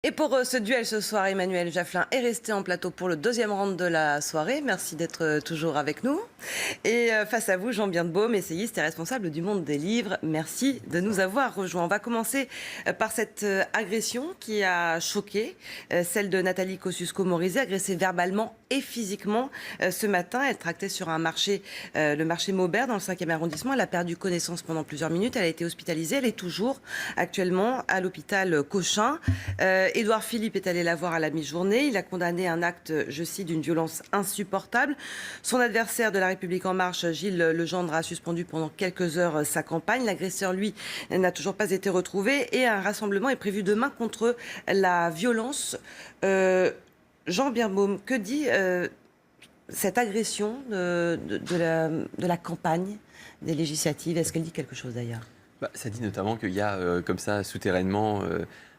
Et pour ce duel ce soir, Emmanuel Jaffelin est resté en plateau pour le deuxième round de la soirée. Merci d'être toujours avec nous. Et face à vous, Jean Birnbaum, essayiste et responsable du Monde des Livres. Merci de nous avoir rejoints. On va commencer par cette agression qui a choqué, celle de Nathalie Kosciusko-Morizet, agressée verbalement et physiquement ce matin. Elle tractait sur un marché, le marché Maubert, dans le 5e arrondissement. Elle a perdu connaissance pendant plusieurs minutes. Elle a été hospitalisée. Elle est toujours actuellement à l'hôpital Cochin. Édouard Philippe est allé la voir à la mi-journée. Il a condamné un acte, je cite, d'une violence insupportable. Son adversaire de La République En Marche, Gilles Legendre, a suspendu pendant quelques heures sa campagne. L'agresseur, lui, n'a toujours pas été retrouvé. Et un rassemblement est prévu demain contre la violence. Jean Birnbaum, que dit cette agression de la campagne des législatives? Est-ce qu'elle dit quelque chose d'ailleurs? Ça dit notamment qu'il y a comme ça souterrainement,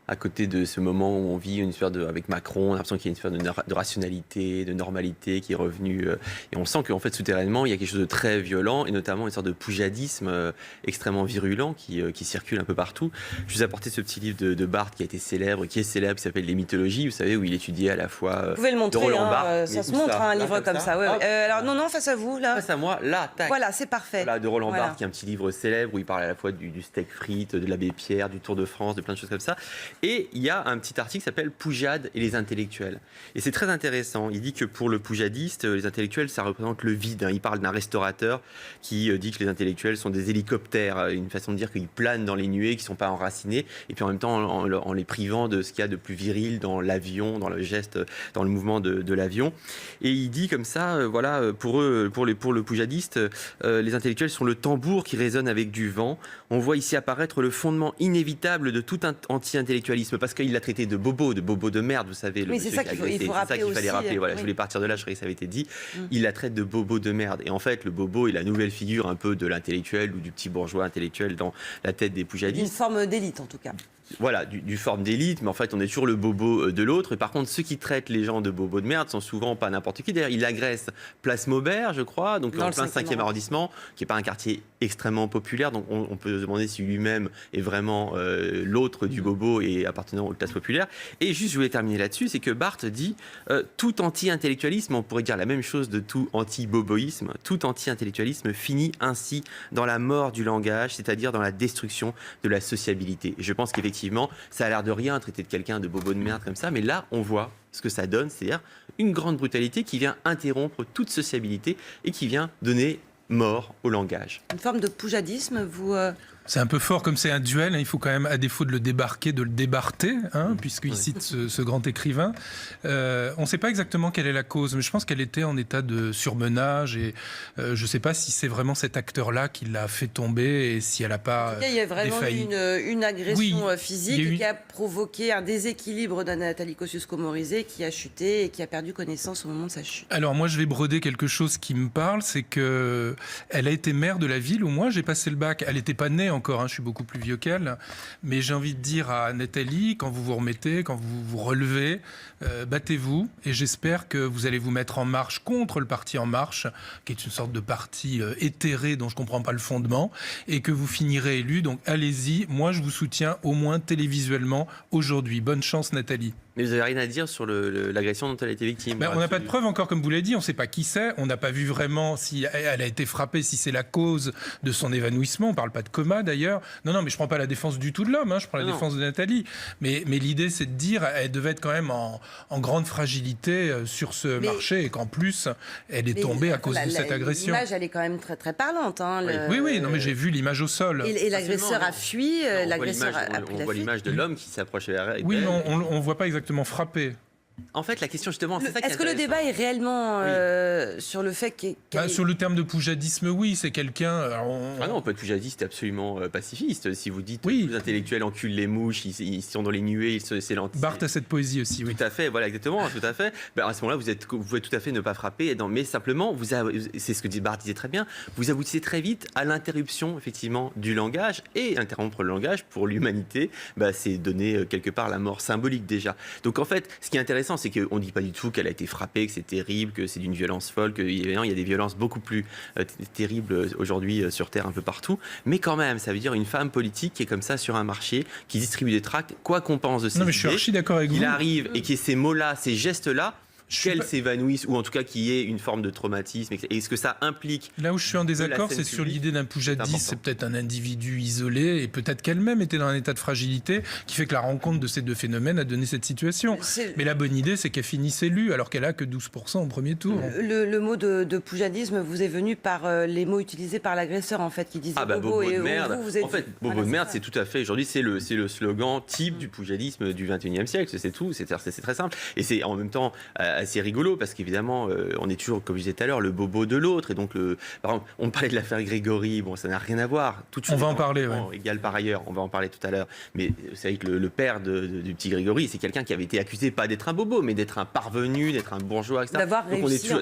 à côté de ce moment où on vit une sphère avec Macron, on a l'impression qu'il y a une sphère de rationalité, de normalité qui est revenue. Et on sent qu'en fait, souterrainement, il y a quelque chose de très violent, et notamment une sorte de poujadisme extrêmement virulent qui circule un peu partout. Je vous ai apporté ce petit livre de Barthes qui est célèbre, qui s'appelle Les mythologies, vous savez, où il étudiait à la fois vous pouvez le montrer, de Roland Barthes. Ça se montre, un livre comme ça. Ouais, ouais. Alors non, face à vous, là. Face à moi, là, tac. Voilà, c'est parfait. Voilà, de Roland Barthes, qui est un petit livre célèbre où il parle à la fois du steak frites, de l'abbé Pierre, du Tour de France, de plein de choses comme ça. Et il y a un petit article qui s'appelle Poujade et les intellectuels. Et c'est très intéressant. Il dit que pour le poujadiste, les intellectuels, ça représente le vide. Il parle d'un restaurateur qui dit que les intellectuels sont des hélicoptères, une façon de dire qu'ils planent dans les nuées, qu'ils ne sont pas enracinés, et puis en même temps en les privant de ce qu'il y a de plus viril dans l'avion, dans le geste, dans le mouvement de l'avion. Et il dit comme ça, voilà, pour eux, pour le poujadiste, les intellectuels sont le tambour qui résonne avec du vent. On voit ici apparaître le fondement inévitable de tout anti-intellectualisme, parce qu'il l'a traité de bobo de merde, vous savez. Oui, c'est ça qu'il fallait rappeler. Voilà, oui. Je voulais partir de là, je croyais que ça avait été dit. Il la traite de bobo de merde. Et en fait, le bobo est la nouvelle figure un peu de l'intellectuel ou du petit bourgeois intellectuel dans la tête des poujadistes. Une forme d'élite, en tout cas. Voilà, du forme d'élite, mais en fait, on est toujours le bobo de l'autre. Et par contre, ceux qui traitent les gens de bobo de merde sont souvent pas n'importe qui. D'ailleurs, il agresse Place Maubert, je crois, donc en plein 5e arrondissement, qui n'est pas un quartier extrêmement populaire. Donc on peut se demander si lui-même est vraiment l'autre du bobo et appartenant aux classes populaires. Et juste, je voulais terminer là-dessus, c'est que Barthes dit tout anti-intellectualisme, on pourrait dire la même chose de tout anti-boboïsme, tout anti-intellectualisme finit ainsi dans la mort du langage, c'est-à-dire dans la destruction de la sociabilité. Et je pense qu'effectivement, ça a l'air de rien traiter de quelqu'un de bobo de merde comme ça, mais là, on voit ce que ça donne, c'est-à-dire une grande brutalité qui vient interrompre toute sociabilité et qui vient donner mort au langage. Une forme de poujadisme, vous... C'est un peu fort, comme c'est un duel, il faut quand même, à défaut de le débarquer, de le débarter, puisqu'il cite ce grand écrivain. On ne sait pas exactement quelle est la cause, mais je pense qu'elle était en état de surmenage, et je ne sais pas si c'est vraiment cet acteur-là qui l'a fait tomber, et si elle n'a pas défailli. Il y a vraiment une agression physique qui a provoqué un déséquilibre de Nathalie Kosciusko-Morizet, qui a chuté et qui a perdu connaissance au moment de sa chute. Alors moi, je vais broder quelque chose qui me parle, c'est qu'elle a été maire de la ville où moi j'ai passé le bac. Elle n'était pas née encore, je suis beaucoup plus vieux qu'elle, mais j'ai envie de dire à Nathalie, quand vous vous remettez, quand vous vous relevez, battez-vous, et j'espère que vous allez vous mettre en marche contre le parti En Marche, qui est une sorte de parti éthéré dont je ne comprends pas le fondement, et que vous finirez élu. Donc allez-y, moi je vous soutiens au moins télévisuellement aujourd'hui. Bonne chance Nathalie. Mais vous n'avez rien à dire sur l'agression dont elle a été victime. On n'a pas de preuves encore, comme vous l'avez dit. On ne sait pas qui c'est. On n'a pas vu vraiment si elle a été frappée, si c'est la cause de son évanouissement. On ne parle pas de coma, d'ailleurs. Non, mais je ne prends pas la défense du tout de l'homme. Je prends la défense de Nathalie. Mais l'idée, c'est de dire qu'elle devait être quand même en grande fragilité sur ce marché, et qu'en plus, elle est tombée à cause de cette agression. L'image, elle est quand même très, très parlante. Oui, non, mais j'ai vu l'image au sol. Et l'agresseur a fui. On voit l'image de l'homme qui s'approche vers elle. Oui, mais on ne voit pas exactement frappé. En fait, la question justement, c'est ça qui est Est-ce que le débat est réellement sur le fait sur le terme de poujadisme, oui, c'est quelqu'un... Ah non, on peut être poujadiste, absolument pacifiste. Si vous dites que les intellectuels enculent les mouches, ils sont dans les nuées, c'est Barthes a cette poésie aussi, oui. Tout à fait, voilà, exactement, tout à fait. À ce moment-là, vous pouvez tout à fait ne pas frapper, mais simplement, c'est ce que Barthes disait très bien, vous aboutissez très vite à l'interruption, effectivement, du langage, et interrompre le langage, pour l'humanité, c'est donner quelque part la mort symbolique déjà. Donc en fait, ce qui est intéressant, intéressant, c'est qu'on ne dit pas du tout qu'elle a été frappée, que c'est terrible, que c'est d'une violence folle, qu'il y a des violences beaucoup plus terribles aujourd'hui sur Terre un peu partout. Mais quand même, ça veut dire une femme politique qui est comme ça sur un marché, qui distribue des tracts, quoi qu'on pense de ses idées. Non, mais je suis archi d'accord avec vous. Il arrive et qu'il y ait ces mots-là, ces gestes-là, qu'elles s'évanouissent, ou en tout cas qu'il y ait une forme de traumatisme. Et ce que ça implique. Là où je suis en désaccord, c'est sur l'idée d'un poujadis. C'est peut-être un individu isolé, et peut-être qu'elle-même était dans un état de fragilité, qui fait que la rencontre de ces deux phénomènes a donné cette situation. Mais la bonne idée, c'est qu'elle finisse élue, alors qu'elle a que 12% au premier tour. Le mot de poujadisme vous est venu par les mots utilisés par l'agresseur, en fait, qui disait bobo et de merde. En fait, bobo de merde, c'est tout à fait, aujourd'hui, c'est le slogan type du poujadisme du 21e siècle. C'est tout, c'est très simple. Et c'est en même temps assez rigolo, parce qu'évidemment, on est toujours, comme je disais tout à l'heure, le bobo de l'autre. Et donc, par exemple, on parlait de l'affaire Grégory, bon, ça n'a rien à voir. On va en parler, égal par ailleurs, on va en parler tout à l'heure. Mais vous savez que le père du petit Grégory, c'est quelqu'un qui avait été accusé, pas d'être un bobo, mais d'être un parvenu, d'être un bourgeois, etc.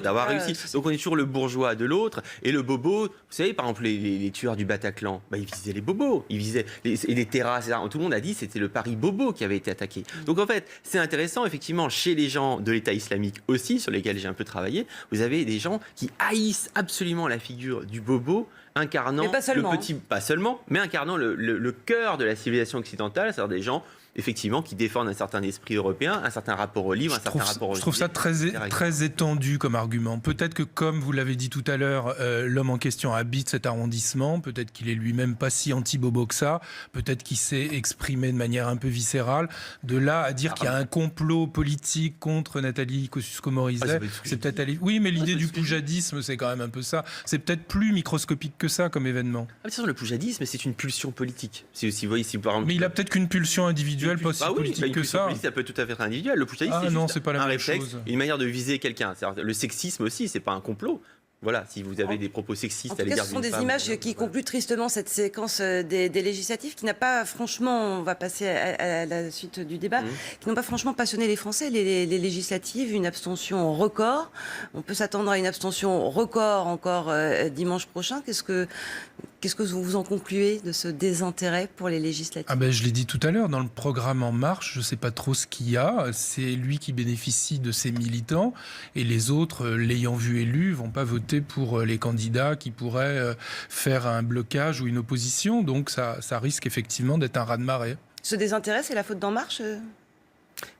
D'avoir réussi. Donc on est toujours le bourgeois de l'autre. Et le bobo, vous savez, par exemple, les tueurs du Bataclan, ils visaient les bobos, ils visaient les terrasses, etc. Tout le monde a dit que c'était le Paris bobo qui avait été attaqué. Donc en fait, c'est intéressant, effectivement, chez les gens de l'État islamique aussi, sur lesquels j'ai un peu travaillé, vous avez des gens qui haïssent absolument la figure du bobo, incarnant le petit, pas seulement, mais incarnant le cœur de la civilisation occidentale, c'est-à-dire des gens effectivement qui défendent un certain esprit européen, un certain rapport au livre, un certain rapport au Je trouve ça très étendu comme argument. Peut-être que, comme vous l'avez dit tout à l'heure, l'homme en question habite cet arrondissement, peut-être qu'il est lui-même pas si anti-bobo que ça, peut-être qu'il s'est exprimé de manière un peu viscérale. De là à dire qu'il y a un complot politique contre Nathalie Kosciusko-Morizet, c'est peut-être aller... Oui, mais l'idée du poujadisme, c'est quand même un peu ça. C'est peut-être plus microscopique que ça comme événement. Le poujadisme, c'est une pulsion politique. Si vous voyez, par exemple, mais il a peut-être qu'une pulsion individuelle, pas si politique que ça. Ça peut tout à fait être individuel. Le poujadisme, c'est pas la même chose. Une manière de viser quelqu'un. Le sexisme aussi, c'est pas un complot. Voilà, si vous avez des propos sexistes à l'égard d'une femme... Ce sont des images qui concluent tristement cette séquence des législatives, qui n'a pas franchement, on va passer à la suite du débat, qui n'ont pas franchement passionné les Français. Les législatives, une abstention record. On peut s'attendre à une abstention record encore dimanche prochain. Qu'est-ce que vous en concluez de ce désintérêt pour les législatives ? Je l'ai dit tout à l'heure, dans le programme En Marche, je ne sais pas trop ce qu'il y a. C'est lui qui bénéficie de ses militants, et les autres, l'ayant vu élu, vont pas voter pour les candidats qui pourraient faire un blocage ou une opposition. Donc ça risque effectivement d'être un raz-de-marée. Ce désintérêt, c'est la faute d'En Marche ?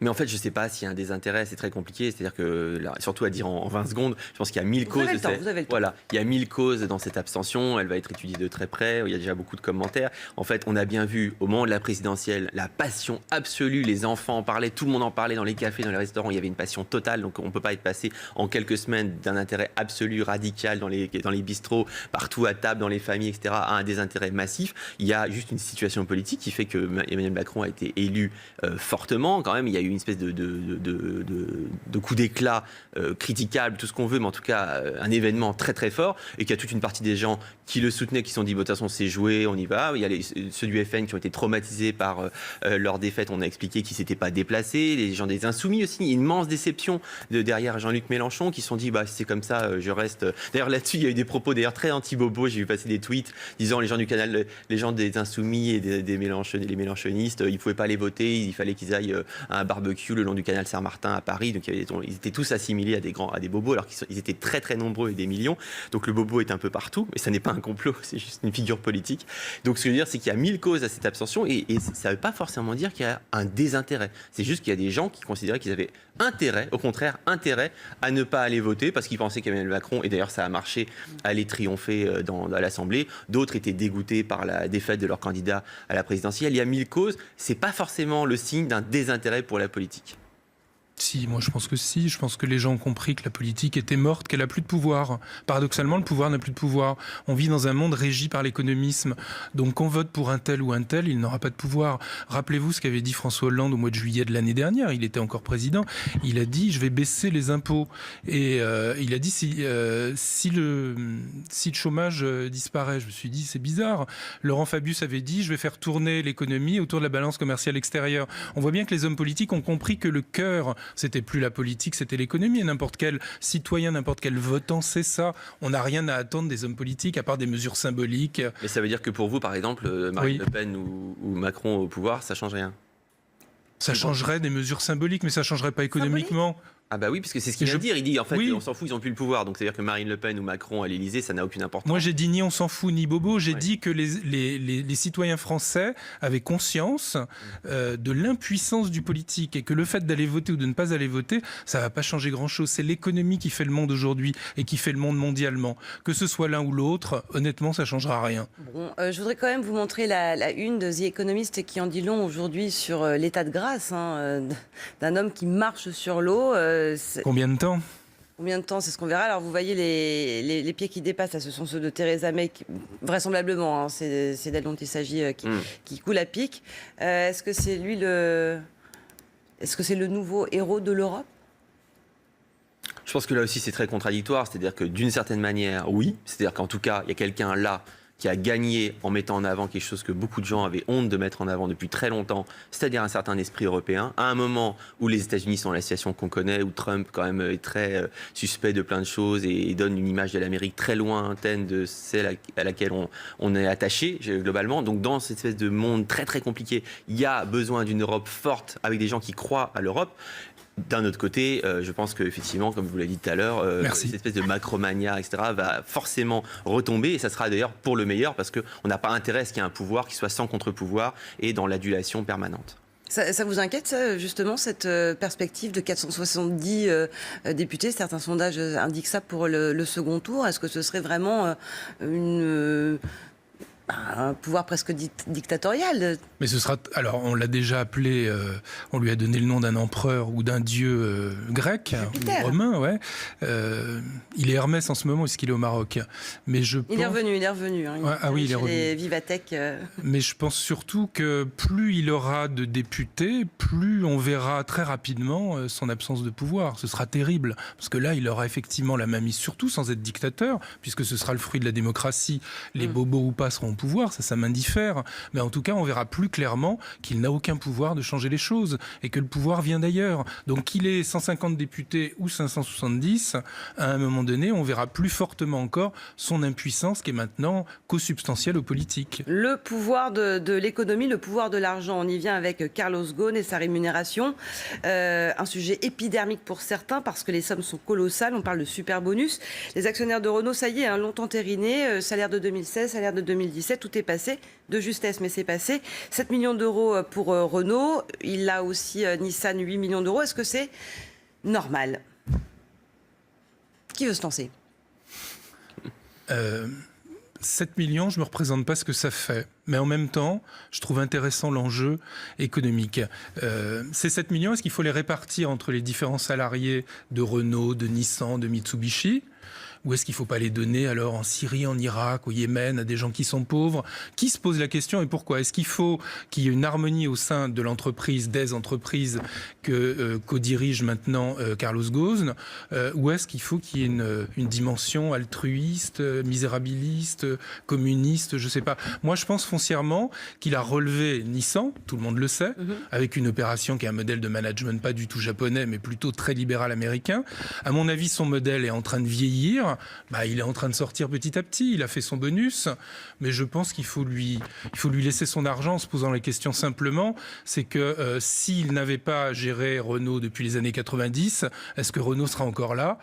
Mais en fait, je ne sais pas s'il y a un désintérêt, c'est très compliqué. C'est-à-dire que, surtout à dire en 20 secondes, je pense qu'il y a 1000 causes. Vous avez le temps. Voilà, il y a 1000 causes dans cette abstention. Elle va être étudiée de très près. Il y a déjà beaucoup de commentaires. En fait, on a bien vu au moment de la présidentielle la passion absolue. Les enfants en parlaient, tout le monde en parlait dans les cafés, dans les restaurants. Il y avait une passion totale. Donc, on ne peut pas être passé en quelques semaines d'un intérêt absolu, radical dans les bistrots, partout à table, dans les familles, etc., à un désintérêt massif. Il y a juste une situation politique qui fait que Emmanuel Macron a été élu fortement. Quand même, il y a eu une espèce de coup d'éclat critiquable, tout ce qu'on veut, mais en tout cas un événement très très fort, et qu'il y a toute une partie des gens qui le soutenaient, qui se sont dit, de toute façon c'est joué, on y va. Il y a ceux du FN qui ont été traumatisés par leur défaite, on a expliqué qu'ils ne s'étaient pas déplacés, les gens des Insoumis aussi, une immense déception derrière Jean-Luc Mélenchon, qui se sont dit, si c'est comme ça, je reste... D'ailleurs là-dessus, il y a eu des propos très anti-bobo, j'ai vu passer des tweets disant les gens du canal, les gens des Insoumis et les mélenchonistes, ils ne pouvaient pas les voter, il fallait qu'ils aillent à un barbecue le long du canal Saint-Martin à Paris. Donc ils étaient tous assimilés à des bobos, alors qu'ils étaient très très nombreux et des millions. Donc le bobo est un peu partout, mais ça n'est pas un complot, c'est juste une figure politique. Donc ce que je veux dire, c'est qu'il y a 1000 causes à cette abstention, et ça ne veut pas forcément dire qu'il y a un désintérêt. C'est juste qu'il y a des gens qui considéraient qu'ils avaient intérêt, au contraire intérêt, à ne pas aller voter parce qu'ils pensaient qu'Emmanuel Macron, et d'ailleurs ça a marché, allait triompher à l'Assemblée. D'autres étaient dégoûtés par la défaite de leur candidat à la présidentielle. Il y a 1000 causes, c'est pas forcément le signe d'un désintérêt pour la politique. Si, moi je pense que si. Je pense que les gens ont compris que la politique était morte, qu'elle n'a plus de pouvoir. Paradoxalement, le pouvoir n'a plus de pouvoir. On vit dans un monde régi par l'économisme. Donc qu'on vote pour un tel ou un tel, il n'aura pas de pouvoir. Rappelez-vous ce qu'avait dit François Hollande au mois de juillet de l'année dernière. Il était encore président. Il a dit « je vais baisser les impôts ». Et il a dit si le chômage disparaît, je me suis dit c'est bizarre. Laurent Fabius avait dit « je vais faire tourner l'économie autour de la balance commerciale extérieure ». On voit bien que les hommes politiques ont compris que le cœur, c'était plus la politique, c'était l'économie. Et n'importe quel citoyen, n'importe quel votant, c'est ça. On n'a rien à attendre des hommes politiques, à part des mesures symboliques. Mais ça veut dire que pour vous, par exemple, Marine Le Pen ou Macron au pouvoir, ça change rien? Ça changerait des mesures symboliques, mais ça ne changerait pas économiquement. Ah bah oui, parce que c'est ce qu'il vient de dire. Il dit, en fait, on s'en fout, ils n'ont plus le pouvoir. Donc c'est-à-dire que Marine Le Pen ou Macron à l'Élysée, ça n'a aucune importance. Moi, j'ai dit ni on s'en fout, ni bobo. J'ai dit que les citoyens français avaient conscience de l'impuissance du politique et que le fait d'aller voter ou de ne pas aller voter, ça ne va pas changer grand-chose. C'est l'économie qui fait le monde aujourd'hui et qui fait le monde mondialement. Que ce soit l'un ou l'autre, honnêtement, ça ne changera rien. Bon, je voudrais quand même vous montrer la une de The Economist qui en dit long aujourd'hui sur l'état de grâce d'un homme qui marche sur l'eau. Combien de temps ? Combien de temps, c'est ce qu'on verra. Alors vous voyez les pieds qui dépassent, là, ce sont ceux de Theresa May, vraisemblablement, c'est d'elle dont il s'agit, qui coule à pic. Est-ce que c'est lui Est-ce que c'est le nouveau héros de l'Europe ? Je pense que là aussi c'est très contradictoire, c'est-à-dire que d'une certaine manière, oui, c'est-à-dire qu'en tout cas il y a quelqu'un là qui a gagné en mettant en avant quelque chose que beaucoup de gens avaient honte de mettre en avant depuis très longtemps, c'est-à-dire un certain esprit européen, à un moment où les États-Unis sont dans la situation qu'on connaît, où Trump quand même est très suspect de plein de choses et donne une image de l'Amérique très lointaine de celle à laquelle on est attaché globalement. Donc dans cette espèce de monde très très compliqué, il y a besoin d'une Europe forte avec des gens qui croient à l'Europe. D'un autre côté, je pense qu'effectivement, comme vous l'avez dit tout à l'heure, cette espèce de macromania, etc., va forcément retomber. Et ça sera d'ailleurs pour le meilleur, parce qu'on n'a pas intérêt à ce qu'il y ait un pouvoir qui soit sans contre-pouvoir et dans l'adulation permanente. Ça vous inquiète, ça, justement, cette perspective de 470 députés ? Certains sondages indiquent ça pour le second tour. Est-ce que ce serait vraiment un pouvoir presque dictatorial? Mais ce sera... Alors, on l'a déjà appelé... on lui a donné le nom d'un empereur ou d'un dieu grec, ou romain, ouais. Il est Hermès en ce moment, puisqu'il est au Maroc. Mais je pense... Il est revenu. Hein. Ouais, ah oui, il est revenu. Les Vivatech. Mais je pense surtout que plus il aura de députés, plus on verra très rapidement son absence de pouvoir. Ce sera terrible. Parce que là, il aura effectivement la mainmise, surtout sans être dictateur, puisque ce sera le fruit de la démocratie. Les bobos ou pas seront au pouvoir, ça m'indiffère. Mais en tout cas, on verra plus clairement qu'il n'a aucun pouvoir de changer les choses et que le pouvoir vient d'ailleurs. Donc qu'il ait 150 députés ou 570, à un moment donné, on verra plus fortement encore son impuissance qui est maintenant co-substantielle aux politiques. Le pouvoir de l'économie, le pouvoir de l'argent, on y vient avec Carlos Ghosn et sa rémunération. Un sujet épidermique pour certains parce que les sommes sont colossales. On parle de super bonus. Les actionnaires de Renault, ça y est, longtemps entériné, salaire de 2016, salaire de 2017, tout est passé, de justesse, mais c'est passé. 7 millions d'euros pour Renault. Il a aussi Nissan, 8 millions d'euros. Est-ce que c'est normal ? Qui veut se lancer ? 7 millions, je ne me représente pas ce que ça fait. Mais en même temps, je trouve intéressant l'enjeu économique. Ces 7 millions, est-ce qu'il faut les répartir entre les différents salariés de Renault, de Nissan, de Mitsubishi ? Ou est-ce qu'il ne faut pas les donner alors en Syrie, en Irak, au Yémen, à des gens qui sont pauvres ? Qui se pose la question et pourquoi ? Est-ce qu'il faut qu'il y ait une harmonie au sein de l'entreprise, des entreprises que co-dirige maintenant Carlos Ghosn ? Ou est-ce qu'il faut qu'il y ait une dimension altruiste, misérabiliste, communiste, je ne sais pas. Moi, je pense foncièrement qu'il a relevé Nissan, tout le monde le sait, avec une opération qui est un modèle de management pas du tout japonais, mais plutôt très libéral américain. À mon avis, son modèle est en train de vieillir. Il est en train de sortir petit à petit, il a fait son bonus, mais je pense qu'il faut lui laisser son argent en se posant la question simplement, c'est que s'il n'avait pas géré Renault depuis les années 90, est-ce que Renault sera encore là ?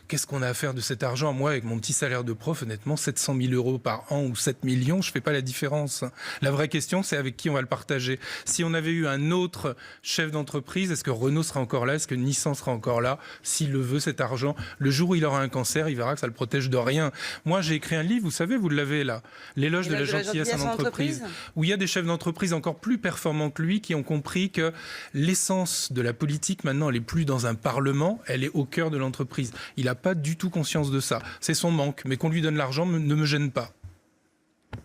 Qu'est-ce qu'on a à faire de cet argent ? Moi, avec mon petit salaire de prof, honnêtement, 700 000 euros par an ou 7 millions, je ne fais pas la différence. La vraie question, c'est avec qui on va le partager. Si on avait eu un autre chef d'entreprise, est-ce que Renault sera encore là ? Est-ce que Nissan sera encore là ? S'il le veut, cet argent, le jour où il aura un cancer, il verra que ça ne le protège de rien. Moi, j'ai écrit un livre, vous savez, vous l'avez là, L'éloge de la gentillesse en entreprise, où il y a des chefs d'entreprise encore plus performants que lui qui ont compris que l'essence de la politique, maintenant, elle n'est plus dans un parlement, elle est au cœur de l'entreprise. Il n'a pas du tout conscience de ça. C'est son manque, mais qu'on lui donne l'argent ne me gêne pas.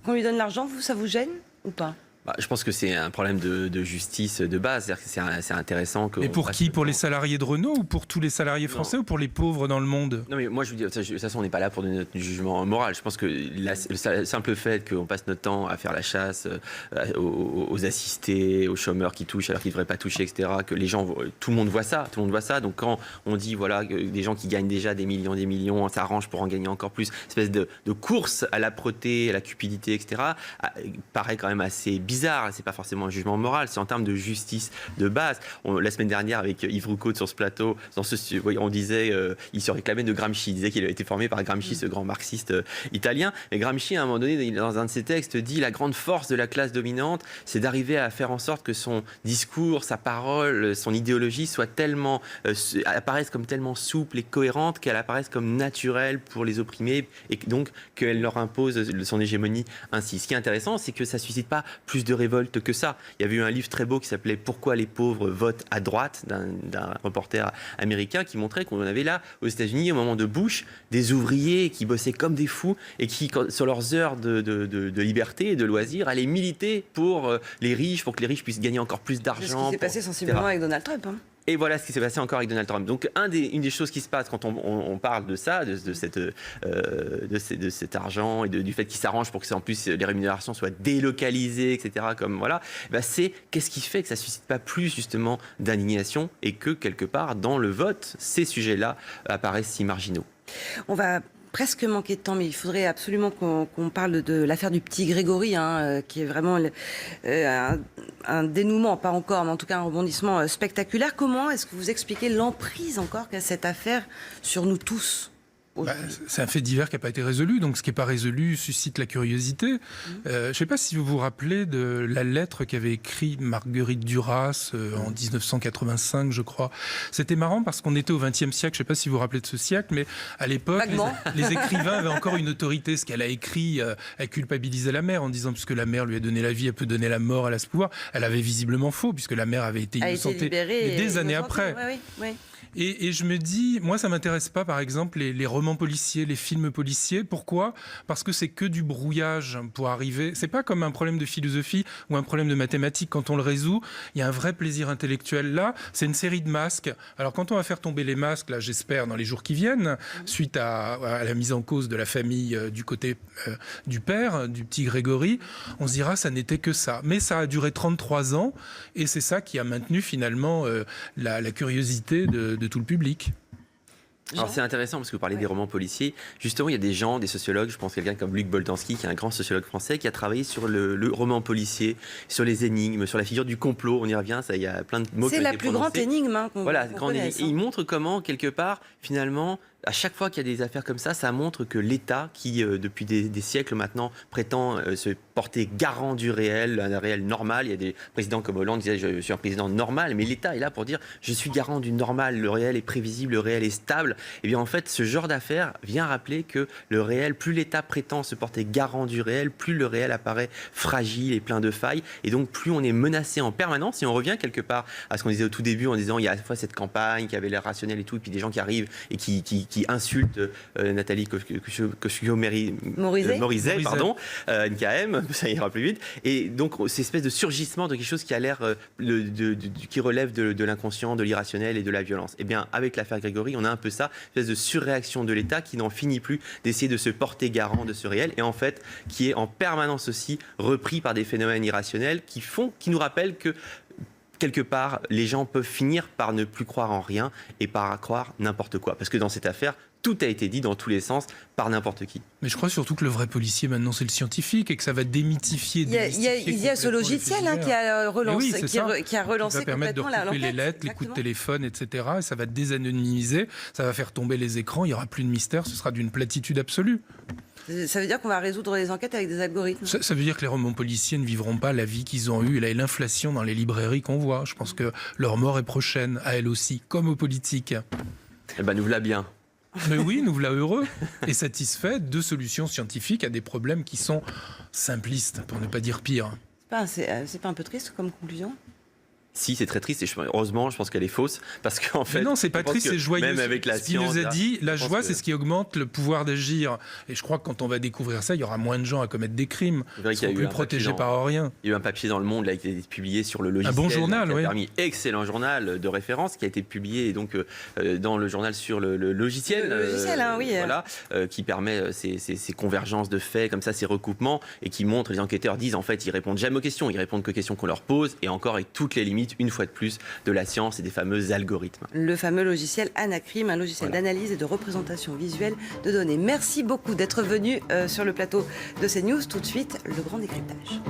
Qu'on lui donne l'argent, ça vous gêne ou pas ? Je pense que c'est un problème de justice de base. C'est-à-dire que c'est intéressant que. Et pour qui ? Pour les salariés de Renault ou pour tous les salariés français ou pour les pauvres dans le monde ? Non, mais moi, je vous dis, de toute façon, on n'est pas là pour donner notre jugement moral. Je pense que le simple fait qu'on passe notre temps à faire la chasse aux assistés, aux chômeurs qui touchent alors qu'ils ne devraient pas toucher, etc., que les gens, tout le monde voit ça. Donc quand on dit, voilà, que des gens qui gagnent déjà des millions, s'arrangent pour en gagner encore plus, espèce de course à l'âpreté, à la cupidité, etc., paraît quand même assez bizarre. bizarre. C'est pas forcément un jugement moral, c'est en termes de justice de base. La semaine dernière, avec Yves Roucaud sur ce plateau, on disait, il se réclamait de Gramsci. Il disait qu'il avait été formé par Gramsci, ce grand marxiste italien. Et Gramsci, à un moment donné, dans un de ses textes, dit la grande force de la classe dominante, c'est d'arriver à faire en sorte que son discours, sa parole, son idéologie apparaissent comme tellement souple et cohérente qu'elle apparaisse comme naturelle pour les opprimés et donc qu'elle leur impose son hégémonie ainsi. Ce qui est intéressant, c'est que ça ne suscite pas plus de révolte que ça. Il y avait eu un livre très beau qui s'appelait « Pourquoi les pauvres votent à droite » d'un reporter américain qui montrait qu'on avait là, aux États-Unis, au moment de Bush, des ouvriers qui bossaient comme des fous et qui, sur leurs heures de liberté et de loisirs, allaient militer pour les riches, pour que les riches puissent gagner encore plus d'argent. C'est ce qui s'est passé sensiblement avec Donald Trump. Et voilà ce qui s'est passé encore avec Donald Trump. Donc, une des choses qui se passe quand on parle de ça, de cet argent et du fait qu'il s'arrange pour que en plus les rémunérations soient délocalisées, etc. C'est qu'est-ce qui fait que ça ne suscite pas plus justement d'indignation et que quelque part dans le vote, ces sujets-là apparaissent si marginaux. On va presque manquer de temps, mais il faudrait absolument qu'on parle de l'affaire du petit Grégory, qui est vraiment un dénouement, pas encore, mais en tout cas un rebondissement spectaculaire. Comment est-ce que vous expliquez l'emprise encore qu'a cette affaire sur nous tous ? C'est un fait divers qui n'a pas été résolu, donc ce qui n'est pas résolu suscite la curiosité. Je ne sais pas si vous vous rappelez de la lettre qu'avait écrite Marguerite Duras en 1985, je crois. C'était marrant parce qu'on était au XXe siècle, je ne sais pas si vous vous rappelez de ce siècle, mais à l'époque, les écrivains avaient encore une autorité. Ce qu'elle a écrit, elle culpabilisait la mère en disant, puisque la mère lui a donné la vie, elle peut donner la mort, elle a ce pouvoir. Elle avait visiblement faux, puisque la mère avait été innocentée des années après. Oui. Et je me dis, moi, ça m'intéresse pas, par exemple, les romans policiers, les films policiers. Pourquoi ? Parce que c'est que du brouillage pour arriver. C'est pas comme un problème de philosophie ou un problème de mathématiques. Quand on le résout, il y a un vrai plaisir intellectuel. Là, c'est une série de masques. Alors, quand on va faire tomber les masques, là, j'espère, dans les jours qui viennent, suite à la mise en cause de la famille du côté du père, du petit Grégory, on se dira, ça n'était que ça. Mais ça a duré 33 ans et c'est ça qui a maintenu finalement la curiosité de tout le public. Alors c'est intéressant parce que vous parlez des romans policiers. Justement, il y a des gens, des sociologues, je pense quelqu'un comme Luc Boltanski, qui est un grand sociologue français, qui a travaillé sur le roman policier, sur les énigmes, sur la figure du complot. On y revient, il y a plein de mots. C'est la plus grande énigme qu'on connaisse. Et il montre comment, quelque part, finalement, à chaque fois qu'il y a des affaires comme ça montre que l'État, qui depuis des siècles maintenant prétend se porter garant du réel, un réel normal. Il y a des présidents comme Hollande qui disaient je suis un président normal, mais l'État est là pour dire je suis garant du normal, le réel est prévisible, le réel est stable. Et bien en fait, ce genre d'affaires vient rappeler que le réel, plus l'État prétend se porter garant du réel, plus le réel apparaît fragile et plein de failles. Et donc plus on est menacé en permanence. Et on revient quelque part à ce qu'on disait au tout début en disant il y a à la fois cette campagne qui avait l'air rationnelle et tout, et puis des gens qui arrivent et qui insulte Nathalie Morizet, NKM, ça ira plus vite. Et donc, c'est une espèce de surgissement de quelque chose qui a l'air qui relève de l'inconscient, de l'irrationnel et de la violence. Et bien, avec l'affaire Grégory, on a un peu ça, une espèce de surréaction de l'État qui n'en finit plus d'essayer de se porter garant de ce réel et en fait, qui est en permanence aussi repris par des phénomènes irrationnels qui nous rappellent que quelque part, les gens peuvent finir par ne plus croire en rien et par croire n'importe quoi. Parce que dans cette affaire, tout a été dit dans tous les sens par n'importe qui. Mais je crois surtout que le vrai policier maintenant c'est le scientifique et que ça va démythifier. Il y a ce logiciel qui a relancé, qui a relancé complètement. Ça va permettre de recouper les lettres, les coups de téléphone, etc. Et ça va désanonymiser, ça va faire tomber les écrans. Il n'y aura plus de mystère, ce sera d'une platitude absolue. Ça veut dire qu'on va résoudre les enquêtes avec des algorithmes. Ça veut dire que les romans policiers ne vivront pas la vie qu'ils ont eue et l'inflation dans les librairies qu'on voit. Je pense que leur mort est prochaine, à elle aussi, comme aux politiques. Eh ben, nous voilà bien. Mais oui, nous voilà heureux et satisfaits de solutions scientifiques à des problèmes qui sont simplistes, pour ne pas dire pire. C'est pas un peu triste comme conclusion ? Si, c'est très triste et heureusement, je pense qu'elle est fausse parce qu'en fait. Mais non, c'est pas triste, c'est joyeux. Même avec la science, nous a dit, la joie, c'est ce qui augmente le pouvoir d'agir. Et je crois que quand on va découvrir ça, il y aura moins de gens à commettre des crimes. Ils seront plus protégés par rien. Il y a eu un papier dans Le Monde là, qui a été publié sur le logiciel. Un bon journal, oui. Excellent journal de référence qui a été publié donc dans le journal sur le logiciel. Le logiciel, oui. Voilà, qui permet ces convergences de faits comme ça, ces recoupements et qui montre, les enquêteurs disent en fait, ils répondent jamais aux questions, ils répondent qu'aux questions qu'on leur pose et encore avec toutes les limites, une fois de plus, de la science et des fameux algorithmes. Le fameux logiciel Anacrim, un logiciel d'analyse et de représentation visuelle de données. Merci beaucoup d'être venu sur le plateau de CNews. Tout de suite, le grand décryptage.